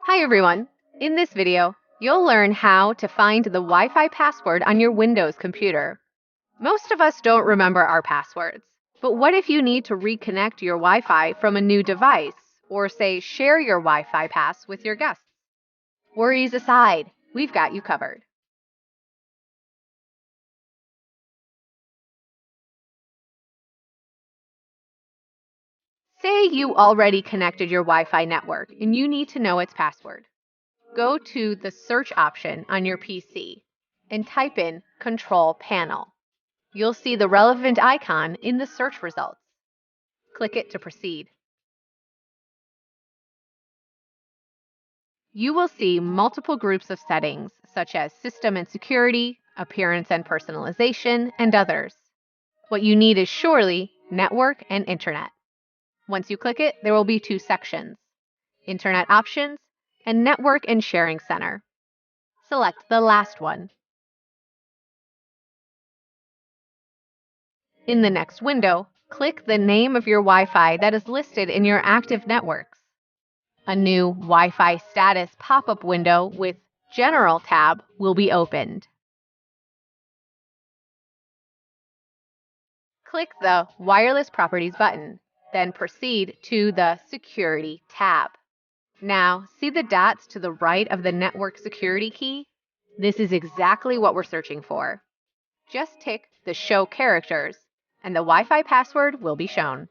Hi everyone! In this video, you'll learn how to find the Wi-Fi password on your Windows computer. Most of us don't remember our passwords, but what if you need to reconnect your Wi-Fi from a new device, or say share your Wi-Fi pass with your guests? Worries aside, we've got you covered. Say you already connected your Wi-Fi network and you need to know its password. Go to the search option on your PC and type in Control Panel. You'll see the relevant icon in the search results. Click it to proceed. You will see multiple groups of settings, such as System and Security, Appearance and Personalization, and others. What you need is surely Network and Internet. Once you click it, there will be two sections: Internet Options and Network and Sharing Center. Select the last one. In the next window, click the name of your Wi-Fi that is listed in your active networks. A new Wi-Fi status pop-up window with General tab will be opened. Click the Wireless Properties button, then proceed to the Security tab. Now, see the dots to the right of the Network Security key? This is exactly what we're searching for. Just tick the Show Characters, and the Wi-Fi password will be shown.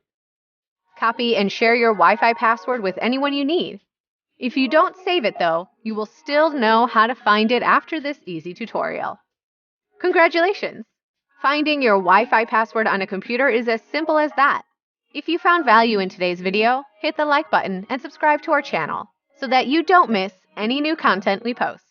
Copy and share your Wi-Fi password with anyone you need. If you don't save it, though, you will still know how to find it after this easy tutorial. Congratulations! Finding your Wi-Fi password on a computer is as simple as that. If you found value in today's video, hit the like button and subscribe to our channel so that you don't miss any new content we post.